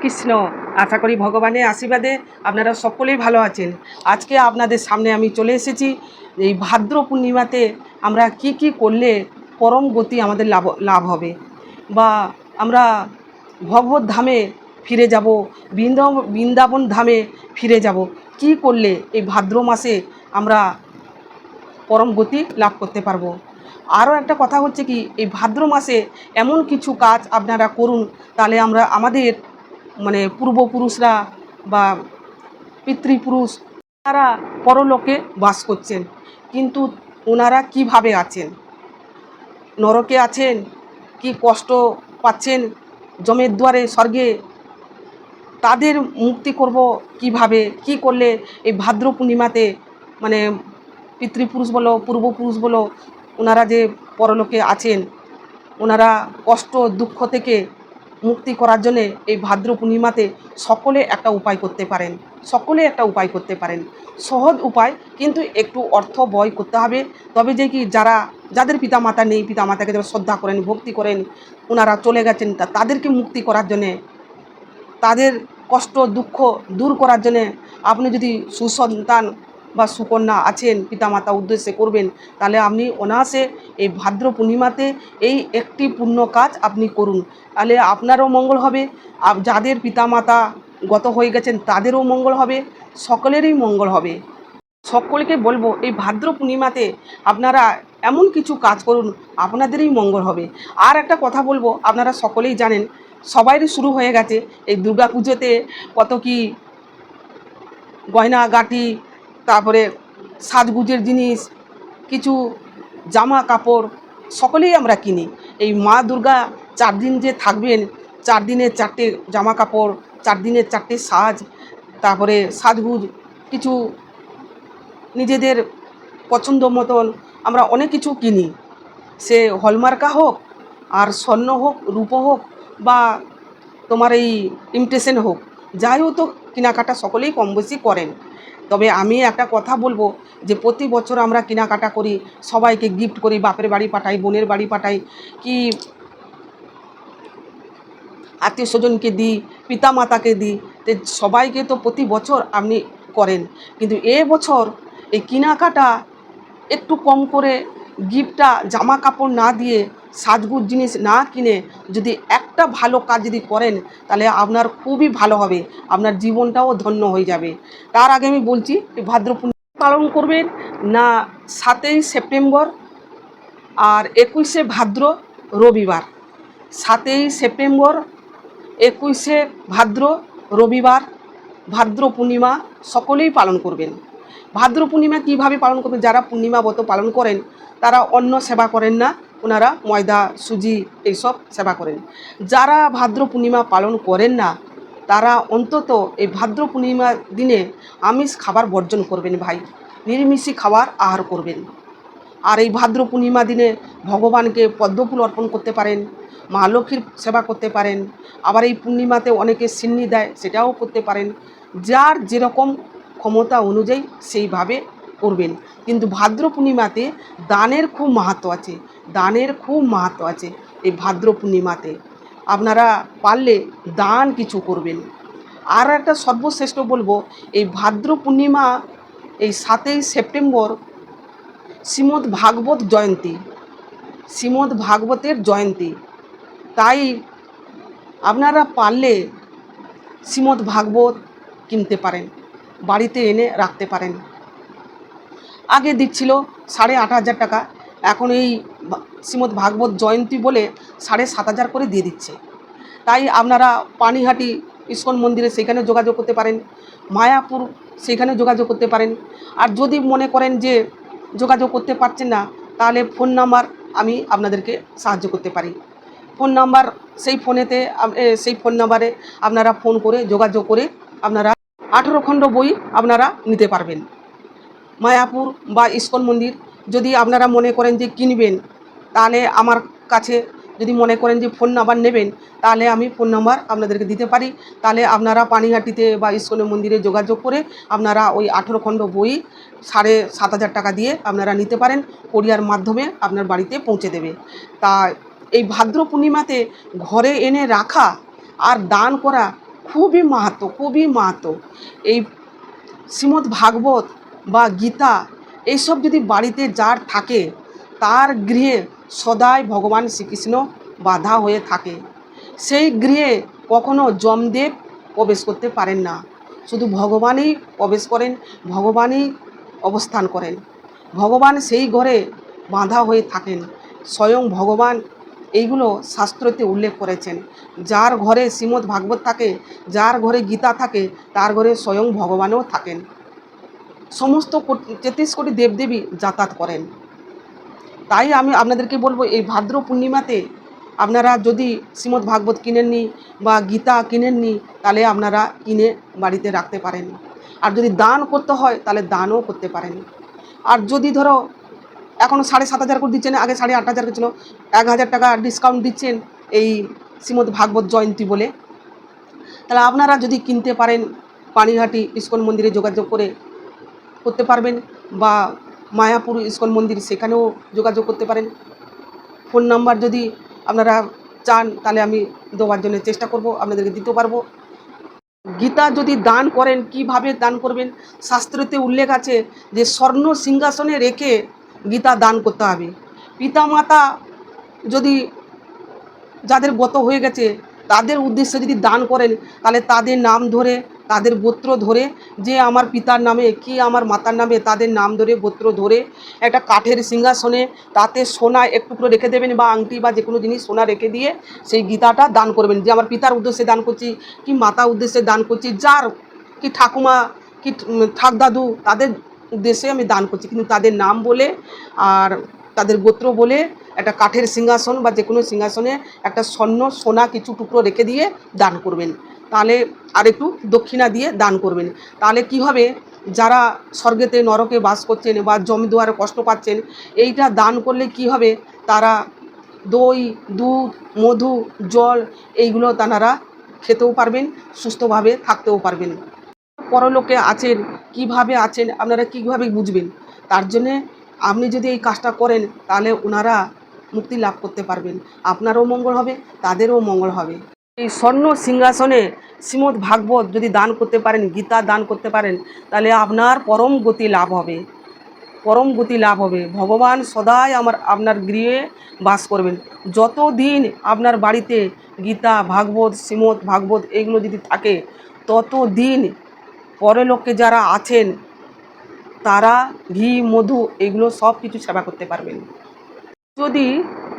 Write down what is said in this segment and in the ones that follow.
কৃষ্ণ। আশা করি ভগবানের আশীর্বাদে আপনারা সকলেই ভালো আছেন। আজকে আপনাদের সামনে আমি চলে এসেছি এই ভাদ্র পূর্ণিমাতে আমরা কি করলে পরম গতি আমাদের লাভ হবে, বা আমরা ভগবত ধামে ফিরে যাব, বৃন্দাবন ধামে ফিরে যাব। কি করলে এই ভাদ্র মাসে আমরা পরম গতি লাভ করতে পারবো। আরও একটা কথা হচ্ছে কি, এই ভাদ্র মাসে এমন কিছু কাজ আপনারা করুন, তাহলে আমাদের পূর্বপুরুষরা বা পিতৃপুরুষ তারা পরলোকে বাস করছেন, কিন্তু ওনারা কিভাবে আছেন, নরকে আছেন, কি কষ্ট পাচ্ছেন যমের দুয়ারে স্বর্গে, তাদের মুক্তি করব কিভাবে, কি করলে এই ভাদ্র পূর্ণিমাতে পিতৃপুরুষ বলো পূর্বপুরুষ বলো ওনারা যে পরলোকে আছেন, ওনারা কষ্ট দুঃখ থেকে মুক্তি করার জন্যে এই ভাদ্র পূর্ণিমাতে সকলে একটা উপায় করতে পারেন। সহজ উপায়, কিন্তু একটু অর্থ ব্যয় করতে হবে। তবে যে কি যাদের পিতামাতা নেই, পিতামাতাকে যারা শ্রদ্ধা করেন, ভক্তি করেন, ওনারা চলে গেছেন, তাদেরকে মুক্তি করার জন্যে, তাদের কষ্ট দুঃখ দূর করার জন্যে আপনি যদি সুসন্তান বা সুকন্যা আছেন, পিতামাতা উদ্দেশ্যে করবেন, তাহলে আপনি অনায়াসে এই ভাদ্র পূর্ণিমাতে এই একটি পুণ্য কাজ আপনি করুন, তাহলে আপনারও মঙ্গল হবে, যাদের পিতামাতা গত হয়ে গেছেন তাদেরও মঙ্গল হবে, সকলেরই মঙ্গল হবে। সকলকে বলবো এই ভাদ্র পূর্ণিমাতে আপনারা এমন কিছু কাজ করুন, আপনাদেরই মঙ্গল হবে। আর একটা কথা বলবো, আপনারা সকলেই জানেন, সবাইরই শুরু হয়ে গেছে এই দুর্গা পুজোতে কত কি গয়নাগাটি, তারপরে সাজগুজের জিনিস, কিছু জামা কাপড় সকলেই আমরা কিনি। এই মা দুর্গা 4 দিন যে থাকবেন, 4 দিনের 4টে জামা কাপড়, 4 দিনের 4টে সাজ, তারপরে সাজগুজ কিছু নিজেদের পছন্দ মতন আমরা অনেক কিছু কিনি। সে হলমার্কা হোক, আর স্বর্ণ হোক, রূপো হোক, বা তোমার এই ইমিটেশন হোক, যাই হোক, তো কেনাকাটা সকলেই কম বেশি করেন। তবে আমি একটা কথা বলবো, যে প্রতি বছর আমরা কেনাকাটা করি, সবাইকে গিফট করি, বাপের বাড়ি পাঠাই, বোনের বাড়ি পাঠাই, কি আত্মীয় স্বজনকে দিই, পিতামাতাকে দিই, তো সবাইকে তো প্রতি বছর আপনি করেন, কিন্তু বছর এই কেনাকাটা একটু কম করে, গিফটটা জামা কাপড় না দিয়ে, সাজগুজ জিনিস না কিনে যদি একটা ভালো কাজ যদি করেন, তাহলে আপনার খুবই ভালো হবে, আপনার জীবনটাও ধন্য হয়ে যাবে। তার আগে আমি বলছি, এই ভাদ্র পূর্ণিমা পালন করবেন না 7ই সেপ্টেম্বর আর 21শে ভাদ্র রবিবার। 7ই সেপ্টেম্বর, 21শে ভাদ্র রবিবার ভাদ্র পূর্ণিমা সকলেই পালন করবেন। ভাদ্র পূর্ণিমা কীভাবে পালন করবেন, যারা পূর্ণিমা ব্রত পালন করেন তারা অন্ন সেবা করেন না, ওনারা ময়দা সুজি এইসব সেবা করেন। যারা ভাদ্র পূর্ণিমা পালন করেন না, তারা অন্তত এই ভাদ্র পূর্ণিমা দিনে আমিষ খাবার বর্জন করবেন ভাই, নিরামিষই খাবার আহার করবেন। আর এই ভাদ্র পূর্ণিমা দিনে ভগবানকে পদ্মফুল অর্পণ করতে পারেন, মা লক্ষ্মীর সেবা করতে পারেন, আবার এই পূর্ণিমাতে অনেকে সিন্নি দেয়, সেটাও করতে পারেন। যার যেরকম ক্ষমতা অনুযায়ী সেইভাবে করবেন। কিন্তু ভাদ্র পূর্ণিমাতে দানের খুব মাহাত্ম্য আছে। এই ভাদ্র পূর্ণিমাতে আপনারা পারলে দান কিছু করবেন। আর একটা সর্বশ্রেষ্ঠ বলবো, এই ভাদ্র পূর্ণিমা, এই 7ই সেপ্টেম্বর শ্রীমদ্ ভাগবতের জয়ন্তী, তাই আপনারা পারলে শ্রীমদ্ ভাগবত কিনতে পারেন, বাড়িতে এনে রাখতে পারেন। আগে দিচ্ছিল 8,500 টাকা, এখন এই শ্রীমদ্ ভাগবত জয়ন্তী বলে 7,500 করে দিয়ে দিচ্ছে। তাই আপনারা পানিহাটি ইস্কন মন্দিরে সেখানে যোগাযোগ করতে পারেন, মায়াপুর সেখানে যোগাযোগ করতে পারেন। আর যদি মনে করেন যে যোগাযোগ করতে পারছেন না, তাহলে ফোন নাম্বার আমি আপনাদেরকে সাহায্য করতে পারি। ফোন নাম্বার, সেই ফোন নাম্বারে আপনারা ফোন করে যোগাযোগ করে আপনারা 18 খণ্ড বই আপনারা নিতে পারবেন। মায়াপুর বা ইস্কন মন্দির যদি আপনারা মনে করেন যে কিনবেন, তাহলে আমার কাছে যদি মনে করেন যে ফোন নাম্বার নেবেন, তাহলে আমি ফোন নাম্বার আপনাদেরকে দিতে পারি। তাহলে আপনারা পানিহাটিতে বা ইস্কন মন্দিরে যোগাযোগ করে আপনারা ওই 18 খণ্ড বই 7,500 টাকা দিয়ে আপনারা নিতে পারেন, কোরিয়ার মাধ্যমে আপনার বাড়িতে পৌঁছে দেবে। তা এই ভাদ্র পূর্ণিমাতে ঘরে এনে রাখা আর দান করা খুবই মাহাত্ম্য। এই শ্রীমদ্ ভাগবত বা গীতা এইসব যদি বাড়িতে যার থাকে, তার গৃহে সদাই ভগবান শ্রীকৃষ্ণ বাধা হয়ে থাকে। সেই গৃহে কখনো যমদেব প্রবেশ করতে পারেন না, শুধু ভগবানই প্রবেশ করেন, ভগবানই অবস্থান করেন। ভগবান সেই ঘরে বাঁধা হয়ে থাকেন, স্বয়ং ভগবান। এইগুলো শাস্ত্রতে উল্লেখ করেছেন। যার ঘরে শ্রীমদ্ ভাগবত থাকে, যার ঘরে গীতা থাকে, তার ঘরে স্বয়ং ভগবানও থাকেন। সমস্ত 33 কোটি দেবদেবী যাতায়াত করেন। তাই আমি আপনাদেরকে বলবো, এই ভাদ্র পূর্ণিমাতে আপনারা যদি শ্রীমদ্ ভাগবত কিনেননি বা গীতা কিনেননি, তাহলে আপনারা কিনে বাড়িতে রাখতে পারেন। আর যদি দান করতে হয় তাহলে দানও করতে পারেন। আর যদি ধরো এখন 7,500 করে দিচ্ছেন, আগে 8,500 ছিল, 1,000 টাকা ডিসকাউন্ট দিচ্ছেন এই শ্রীমদ্ ভাগবত জয়ন্তী বলে, তাহলে আপনারা যদি কিনতে পারেন, পানিহাটি ইস্কন মন্দিরে যোগাযোগ করে করতে পারবেন, বা মায়াপুর ইস্কন মন্দির সেখানেও যোগাযোগ করতে পারেন। ফোন নাম্বার যদি আপনারা চান তাহলে আমি দেওয়ার জন্য চেষ্টা করব, আপনাদেরকে দিতে পারবো। গীতা যদি দান করেন, কিভাবে দান করবেন? শাস্ত্রতে উল্লেখ আছে যে স্বর্ণ সিংহাসনে রেখে গীতা দান করতে হবে। পিতামাতা যদি যাদের গত হয়ে গেছে তাদের উদ্দেশ্যে যদি দান করেন, তাহলে তাদের নাম ধরে, তাদের গোত্র ধরে, যে আমার পিতার নামে কি আমার মাতার নামে, তাদের নাম ধরে গোত্র ধরে একটা কাঠের সিংহাসনে তাতে সোনা এক টুকরো রেখে দেবেন, বা আংটি বা যে কোনো জিনিস সোনা রেখে দিয়ে সেই গীতাটা দান করবেন, যে আমার পিতার উদ্দেশ্যে দান করছি, কি মাতা উদ্দেশ্যে দান করছি, যার কি ঠাকুমা কি ঠাক দাদু তাদের উদ্দেশ্যে আমি দান করছি, কিন্তু তাদের নাম বলে আর তাদের গোত্র বলে একটা কাঠের সিংহাসন বা যে কোনো সিংহাসনে একটা সোনা কিছু টুকরো রেখে দিয়ে দান করবেন। তাহলে আর একটু দক্ষিণা দিয়ে দান করবেন। তাহলে কি হবে, যারা স্বর্গেতে নরকে বাস করছেন বা জমিদুয়ারে কষ্ট পাচ্ছেন, এইটা দান করলে কি হবে, তারা দই, দুধ, মধু, জল এইগুলো তারা খেতেও পারবেন, সুস্থভাবে থাকতেও পারবেন। পরলোকে আছেন, কিভাবে আছেন আপনারা কীভাবে বুঝবেন? তার জন্যে আপনি যদি এই কাজটা করেন, তাহলে ওনারা মুক্তি লাভ করতে পারবেন, আপনারও মঙ্গল হবে, তাদেরও মঙ্গল হবে। এই স্বর্ণ সিংহাসনে শ্রীমদ্ ভাগবত যদি দান করতে পারেন, গীতা দান করতে পারেন, তাহলে আপনার পরম গতি লাভ হবে, পরম গতি লাভ হবে। ভগবান সদাই আপনার গৃহে বাস করবেন। যতদিন আপনার বাড়িতে গীতা, ভাগবত, শ্রীমদ্ ভাগবত এগুলো যদি থাকে, ততদিন পরলোকে যারা আছেন তারা ঘি, মধু এগুলো সব কিছু সেবা করতে পারবেন। যদি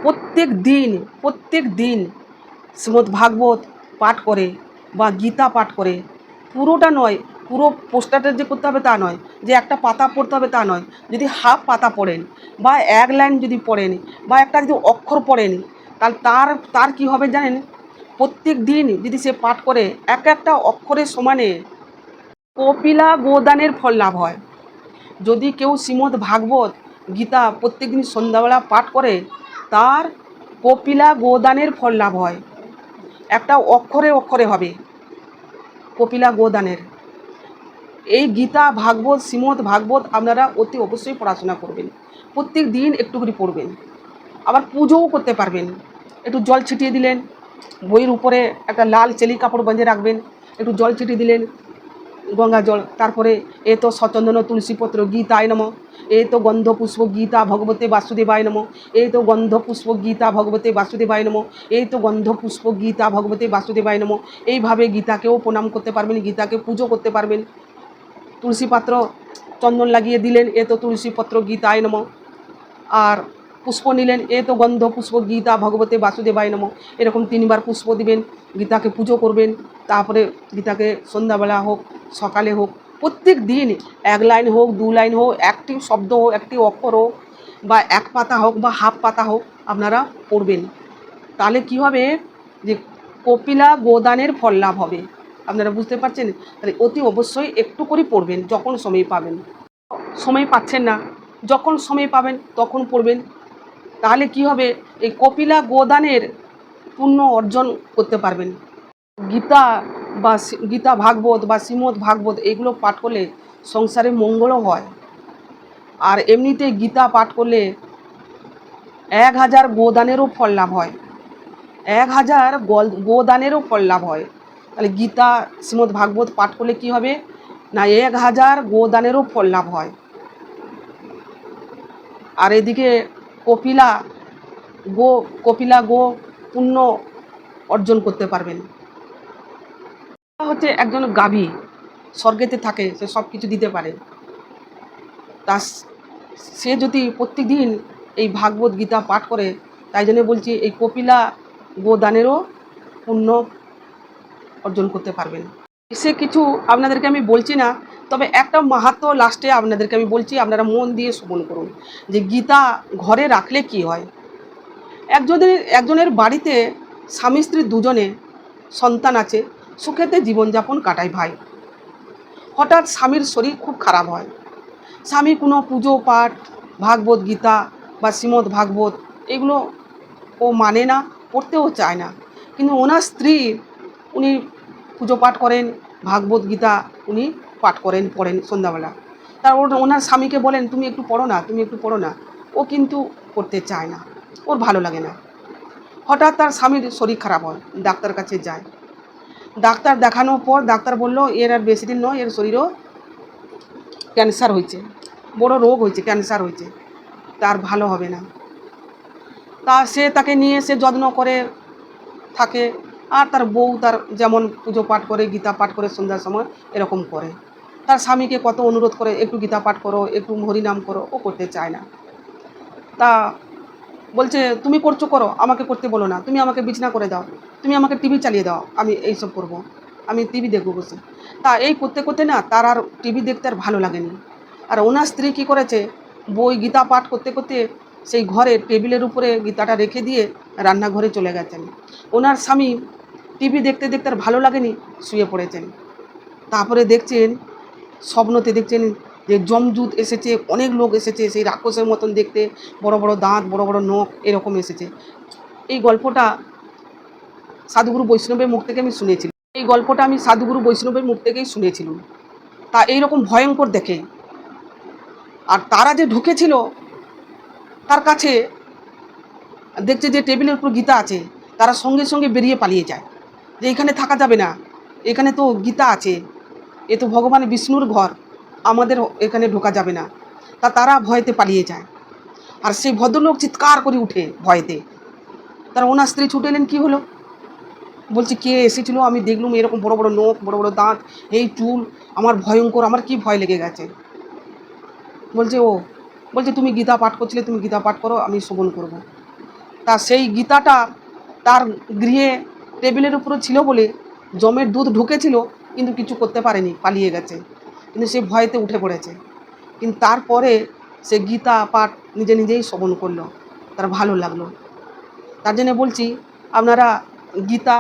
প্রত্যেক দিন শ্রীমদ্ ভাগবত পাঠ করে বা গীতা পাঠ করে, পুরোটা নয়, পুরো পোস্টারটা যে করতে হবে তা নয়, যে একটা পাতা পড়তে হবে তা নয়, যদি হাফ পাতা পড়েন বা এক লাইন যদি পড়েন বা একটা যদি অক্ষর পড়েন, তাহলে তার কি হবে জানেন? প্রত্যেক দিন যদি সে পাঠ করে, একটা অক্ষরের সমানে কপিলা গোদানের ফল লাভ হয়। যদি কেউ শ্রীমদ্ ভাগবত গীতা প্রত্যেক দিন সন্ধ্যাবেলা পাঠ করে, তার কপিলা গোদানের ফল লাভ হয়। একটা অক্ষরে হবে কপিলা গোদানের। এই গীতা, ভাগবত, শ্রীমদ্ ভাগবত আপনারা অতি অবশ্যই পড়াশোনা করবেন, প্রত্যেক দিন একটু করে পড়বেন। আবার পুজোও করতে পারবেন। একটু জল ছিটিয়ে দিলেন, বইয়ের উপরে একটা লাল চেলি কাপড় বেঁধে রাখবেন, একটু জল ছিটিয়ে দিলেন, গঙ্গা জল, তারপরে এ তো সচন্দন তুলসীপত্র গীতায় নম, এ তো গন্ধ পুষ্প গীতা ভগবতে বাসুদেবায় নম, এই তো গন্ধ পুষ্প গীতা ভগবতে বাসুদেবায় নম, এই তো গন্ধ পুষ্প গীতা ভগবতে বাসুদেবায় নম। এইভাবে গীতাকেও প্রণাম করতে পারবেন, গীতাকে পুজো করতে পারবেন। তুলসী পাত্র চন্দন লাগিয়ে দিলেন, এ তো তুলসীপত্র গীতায় নম। আর পুষ্প নিলেন, এ তো গন্ধ পুষ্প গীতা ভগবতে বাসুদেবায় নম। এরকম 3 বার পুষ্প দিবেন, গীতাকে পুজো করবেন। তারপরে গীতাকে সন্ধ্যাবেলা হোক, সকালে হোক, প্রত্যেক দিন 1 লাইন হোক, 2 লাইন হোক, একটি শব্দ হোক, একটি অক্ষর হোক, বা 1 পাতা হোক বা হাফ পাতা হোক, আপনারা পড়বেন। তাহলে কি হবে, যে কপিলা গোদানের ফল লাভ হবে। আপনারা বুঝতে পারছেন? তাহলে অতি অবশ্যই একটু করে পড়বেন, যখন সময় পাবেন। সময় পাচ্ছেন না, যখন সময় পাবেন তখন পড়বেন। তাহলে কি হবে, এই কপিলা গোদানের পুণ্য অর্জন করতে পারবেন। গীতা ভাগবত বা শ্রীমদ্ ভাগবত এগুলো পাঠ করলে সংসারে মঙ্গলও হয়। আর এমনিতে গীতা পাঠ করলে 1000 গোদানেরও ফল লাভ হয়, 1000 গোদানেরও ফল লাভ হয়। তাহলে গীতা শ্রীমদ্ ভাগবত পাঠ করলে কি হবে না 1000 গোদানেরও ফল লাভ হয়। আর এদিকে কপিলা গো পুণ্য অর্জন করতে পারবেন। হচ্ছে একজন গাভী স্বর্গেতে থাকে, সে সব কিছু দিতে পারে। তা সে যদি প্রত্যেকদিন এই ভাগবত গীতা পাঠ করে, তাই জন্য বলছি এই কপিলা গোদানেরও পুণ্য অর্জন করতে পারবেন। সে কিছু আপনাদেরকে আমি বলছি না, তবে একটা মাহাত্ম্য লাস্টে আপনাদেরকে আমি বলছি, আপনারা মন দিয়ে শ্রবণ করুন যে গীতা ঘরে রাখলে কি হয়। একজনের বাড়িতে স্বামী স্ত্রী দুজনে সন্তান আছে, সুখেতে জীবনযাপন কাটায় ভাই। হঠাৎ স্বামীর শরীর খুব খারাপ হয়, স্বামী কোনো পুজো পাঠ ভাগবত গীতা বা শ্রীমদ্ ভাগবত এগুলো ও মানে না, পড়তেও চায় না। কিন্তু ওনার স্ত্রী উনি পুজো পাঠ করেন, ভাগবত গীতা উনি পাঠ পড়েন সন্ধ্যাবেলা। ওনার স্বামীকে বলেন তুমি একটু পড়ো না, ও কিন্তু পড়তে চায় না, ওর ভালো লাগে না। হঠাৎ তার স্বামীর শরীর খারাপ হয়, ডাক্তার কাছে যায়। ডাক্তার দেখানোর পর ডাক্তার বলল এর আর বেশি দিন নয়, এর শরীরও ক্যান্সার হয়েছে, বড় রোগ হয়েছে, ক্যান্সার হয়েছে, তার ভালো হবে না। তাকে নিয়ে সে যত্ন করে থাকে। আর তার বউ তার যেমন পুজো পাঠ করে, গীতা পাঠ করে সন্ধ্যার সময় এরকম করে। তার স্বামীকে কত অনুরোধ করে একটু গীতা পাঠ করো, একটু হরিনাম করো, ও করতে চায় না। তা বলছে তুমি করছো করো, আমাকে করতে বলো না, তুমি আমাকে বিছনা করে দাও, তুমি আমাকে টিভি চালিয়ে দাও, আমি এইসব করব, আমি টিভি দেখবো বসে। তা এই করতে করতে না তার আর টিভি দেখতে আর ভালো লাগেনি। আর ওনার স্ত্রী কী করেছে, বই গীতা পাঠ করতে করতে সেই ঘরে টেবিলের উপরে গীতাটা রেখে দিয়ে রান্নাঘরে চলে গেছেন। ওনার স্বামী টিভি দেখতে দেখতে আর ভালো লাগেনি, শুয়ে পড়েছেন। তারপরে দেখছেন, স্বপ্নতে দেখছেন যে যমদূত এসেছে, অনেক লোক এসেছে, সেই রাক্ষসের মতন দেখতে, বড় বড় দাঁত, বড় বড় নখ এরকম এসেছে। এই গল্পটা সাধুগুরু বৈষ্ণবের মুখ থেকে আমি শুনেছিলাম। সাধুগুরু বৈষ্ণবের মুখ থেকেই শুনেছিলাম। তা এইরকম ভয়ঙ্কর দেখে। আর তারা যে ঢুকেছিল তার কাছে দেখছে যে টেবিলের উপর গীতা আছে, তারা সঙ্গে সঙ্গে বেরিয়ে পালিয়ে যায় যে এখানে থাকা যাবে না, এখানে তো গীতা আছে, এ তো ভগবান বিষ্ণুর ঘর, আমাদের এখানে ঢোকা যাবে না। তারা ভয়তে পালিয়ে যায়। আর সেই ভদ্রলোক চিৎকার করে উঠে ভয়তে। তারা ওনার স্ত্রী ছুটে এলেন, কী হলো, বলছে কে এসেছিল, আমি দেখলুম এরকম বড় বড় নখ, বড় বড় দাঁত, এই চুল, আমার ভয়ঙ্কর, আমার কি ভয় লেগে গেছে। বলছে তুমি গীতা পাঠ করছিলে, তুমি গীতা পাঠ করো, আমি শ্রবণ করব। তা সেই গীতাটা তার গৃহে টেবিলের উপরে ছিল বলে জমের দুধ ঢুকেছিল, কিন্তু কিছু করতে পারেনি, পালিয়ে গেছে। কিন্তু সে ভয়েতে উঠে পড়েছে। কিন্তু তারপরে সে গীতা পাঠ নিজেই শ্রবণ করলো, তার ভালো লাগলো। তার জন্য বলছি আপনারা গীতা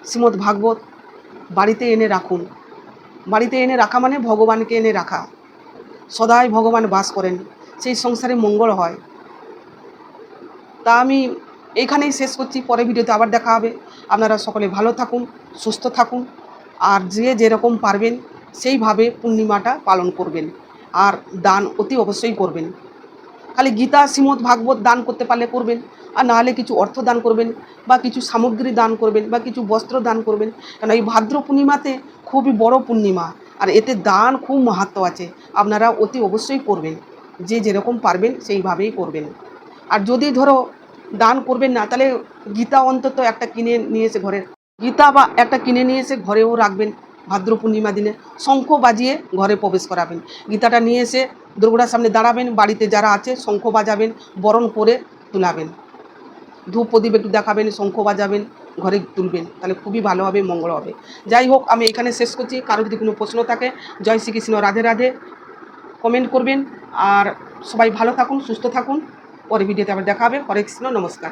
শ্রীমদ্ ভাগবত বাড়িতে এনে রাখুন। বাড়িতে এনে রাখা মানে ভগবানকে এনে রাখা, সদাই ভগবান বাস করেন, সেই সংসারে মঙ্গল হয়। তা আমি এইখানেই শেষ করছি, পরে ভিডিওতে আবার দেখা হবে। আপনারা সকলে ভালো থাকুন, সুস্থ থাকুন, আর যে যেরকম পারবেন সেইভাবে পূর্ণিমাটা পালন করবেন। আর দান অতি অবশ্যই করবেন। খালি গীতা শ্রীমদ্ ভাগবত দান করতে পারলে করবেন, আর নাহলে কিছু অর্থ দান করবেন, বা কিছু সামগ্রী দান করবেন, বা কিছু বস্ত্র দান করবেন। কারণ এই ভাদ্র পূর্ণিমাতে খুবই বড় পূর্ণিমা, আর এতে দান খুব মাহাত্ম্য আছে। আপনারা অতি অবশ্যই করবেন, যে যেরকম পারবেন সেইভাবেই করবেন। আর যদি ধরো দান করবেন না, তাহলে গীতা অন্তত একটা কিনে নিয়ে এসে ঘরেও রাখবেন। ভাদ্র পূর্ণিমা দিনে শঙ্খ বাজিয়ে ঘরে প্রবেশ করাবেন, গীতাটা নিয়ে এসে দুর্গার সামনে দাঁড়াবেন, বাড়িতে যারা আছে শঙ্খ বাজাবেন, বরণ করে তুলাবেন, ধূপ প্রদীপ একটু দেখাবেন, শঙ্খ বাজাবেন, ঘরে তুলবেন, তাহলে খুবই ভালো হবে, মঙ্গল হবে। যাই হোক, আমি এখানে শেষ করছি। কারো যদি কোনো প্রশ্ন থাকে, জয় শ্রীকৃষ্ণ, রাধে রাধে, কমেন্ট করবেন। আর সবাই ভালো থাকুন, সুস্থ থাকুন। পরে ভিডিওতে আবার দেখা হবে। হরে কৃষ্ণ, নমস্কার।